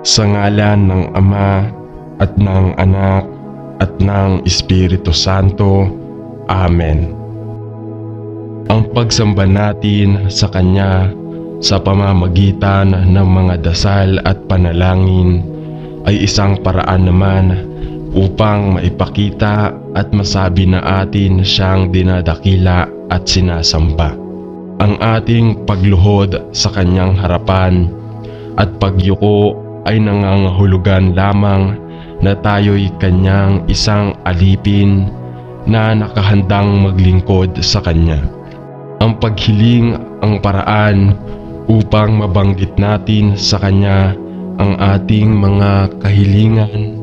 Sa ngalan ng Ama at ng Anak at ng Espiritu Santo. Amen. Ang pagsamba natin sa Kanya sa pamamagitan ng mga dasal at panalangin ay isang paraan naman upang maipakita at masabi na atin siyang dinadakila at sinasamba. Ang ating pagluhod sa Kanyang harapan at pagyuko ay nangangahulugan lamang na tayo'y Kanyang isang alipin na nakahandang maglingkod sa Kanya. Ang paghiling ang paraan upang mabanggit natin sa Kanya ang ating mga kahilingan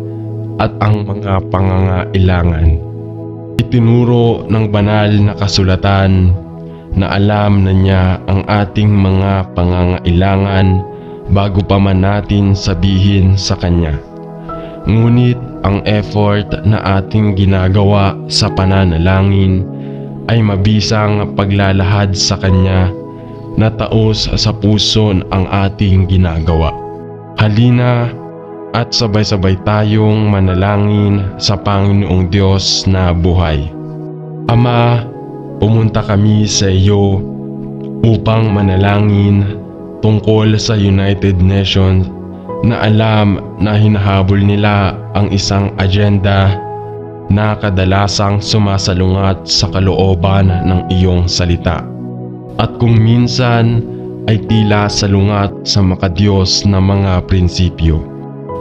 at ang mga pangangailangan. Itinuro ng banal na kasulatan na alam na niya ang ating mga pangangailangan bago pa man natin sabihin sa Kanya. Ngunit ang effort na ating ginagawa sa pananalangin ay mabisang paglalahad sa Kanya na taos sa puso ang ating ginagawa. Halina at sabay-sabay tayong manalangin sa Panginoong Diyos na buhay. Ama, pumunta kami sa iyo upang manalangin tungkol sa United Nations na alam na hinahabol nila ang isang agenda na kadalasang sumasalungat sa kalooban ng iyong salita. At kung minsan ay tila salungat sa makadiyos na mga prinsipyo.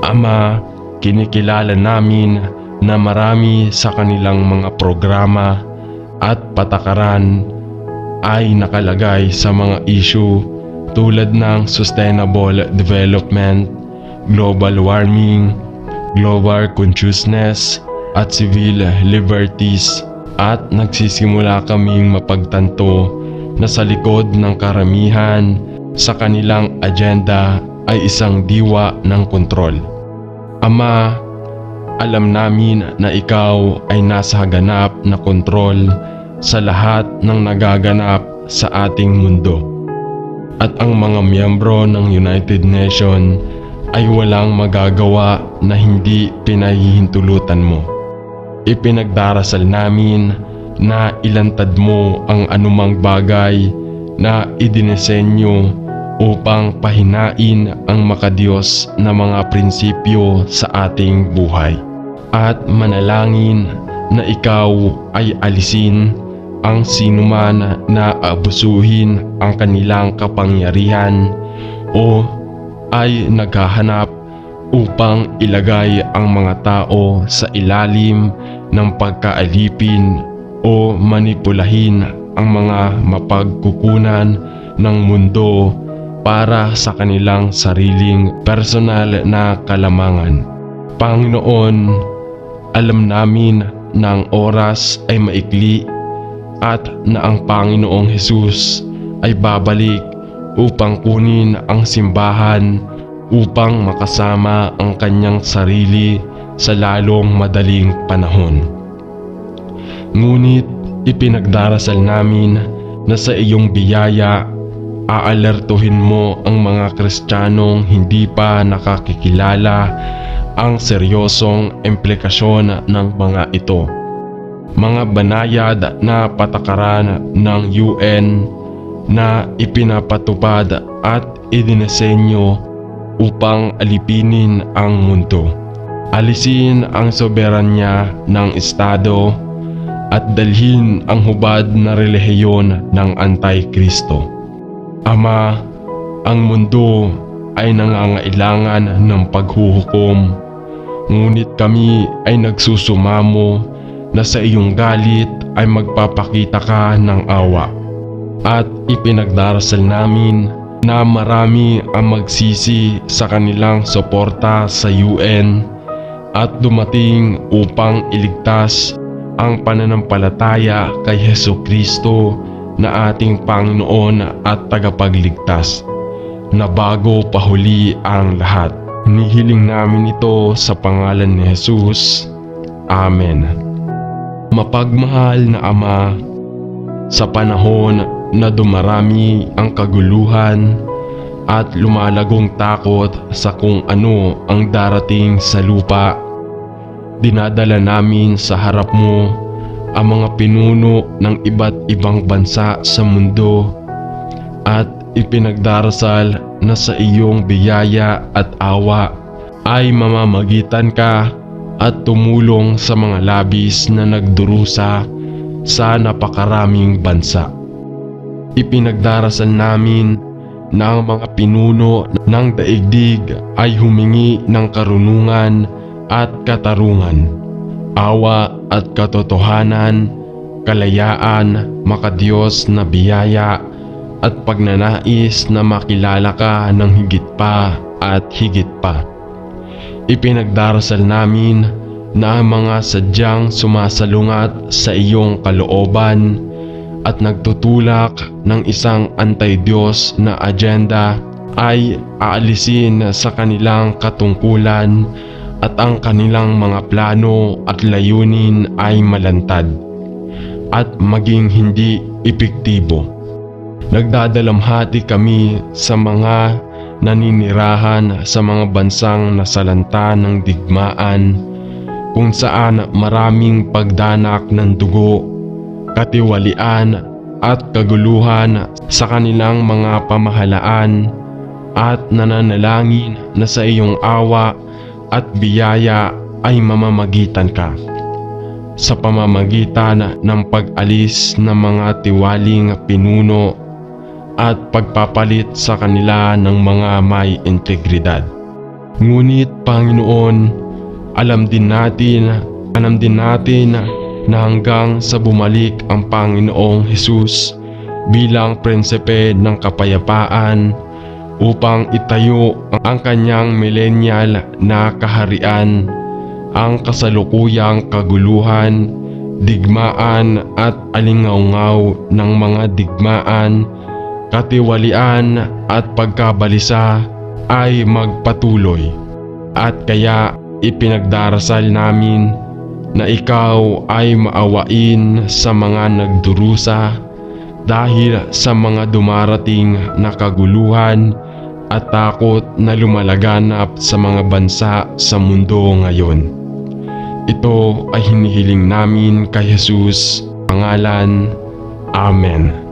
Ama, kinikilala namin na marami sa kanilang mga programa at patakaran ay nakalagay sa mga issue tulad ng sustainable development, global warming, global consciousness at civil liberties, at nagsisimula kaming mapagtanto na sa likod ng karamihan sa kanilang agenda ay isang diwa ng kontrol. Ama, alam namin na ikaw ay nasa ganap na kontrol sa lahat ng nagaganap sa ating mundo. At ang mga miyembro ng United Nations ay walang magagawa na hindi pinahihintulutan mo. Ipinagdarasal namin na ilantad mo ang anumang bagay na idinesenyo upang pahinain ang makadiyos na mga prinsipyo sa ating buhay. At manalangin na ikaw ay alisin ang sinuman na abusuhin ang kanilang kapangyarihan o ay naghahanap upang ilagay ang mga tao sa ilalim ng pagkaalipin o manipulahin ang mga mapagkukunan ng mundo para sa kanilang sariling personal na kalamangan. Panginoon, alam namin na ang oras ay maikli at na ang Panginoong Hesus ay babalik upang kunin ang simbahan upang makasama ang kanyang sarili sa lalong madaling panahon. Ngunit ipinagdarasal namin na sa iyong biyaya aalertuhin mo ang mga Kristiyanong hindi pa nakakikilala ang seryosong implikasyon ng mga ito. Mga banayad na patakaran ng UN na ipinapatupad at idinisenyo upang alipinin ang mundo. Alisin ang soberanya ng Estado at dalhin ang hubad na relihiyon ng Antikristo. Ama, ang mundo ay nangangailangan ng paghuhukom, ngunit kami ay nagsusumamo na sa iyong galit ay magpapakita ka ng awa. At ipinagdarasal namin na marami ang magsisi sa kanilang suporta sa UN at dumating upang iligtas ang pananampalataya kay Hesukristo na ating Panginoon at tagapagligtas, na bago pahuli ang lahat. Hinihiling namin ito sa pangalan ni Jesus. Amen. Mapagmahal na Ama, sa panahon na dumarami ang kaguluhan at lumalagong takot sa kung ano ang darating sa lupa. Dinadala namin sa harap mo ang mga pinuno ng iba't ibang bansa sa mundo at ipinagdarasal na sa iyong biyaya at awa ay mamamagitan ka at tumulong sa mga labis na nagdurusa sa napakaraming bansa. Ipinagdarasal namin na ang mga pinuno ng daigdig ay humingi ng karunungan at katarungan, awa at katotohanan, kalayaan, makadiyos na biyaya at pagnanais na makilala ka ng higit pa at higit pa. Ipinagdarasal namin na ang mga sadyang sumasalungat sa iyong kalooban at nagtutulak ng isang anti-Diyos na agenda ay aalisin sa kanilang katungkulan at ang kanilang mga plano at layunin ay malantad at maging hindi epektibo. Nagdadalamhati kami sa mga naninirahan sa mga bansang nasalanta ng digmaan kung saan maraming pagdanak ng dugo, katiwalian at kaguluhan sa kanilang mga pamahalaan at nananalangin na sa iyong awa at biyaya ay mamamagitan ka sa pamamagitan ng pag-alis ng mga tiwaling pinuno at pagpapalit sa kanila ng mga may integridad. Ngunit Panginoon, alam din natin na hanggang sa bumalik ang Panginoong Hesus bilang prinsipe ng kapayapaan upang itayo ang kanyang millennial na kaharian, ang kasalukuyang kaguluhan, digmaan at alingaungaw ng mga digmaan, katiwalian at pagkabalisa ay magpatuloy. At kaya ipinagdarasal namin na ikaw ay maawain sa mga nagdurusa dahil sa mga dumarating na kaguluhan at takot na lumalaganap sa mga bansa sa mundo ngayon. Ito ay hinihiling namin kay Jesus, pangalan. Amen.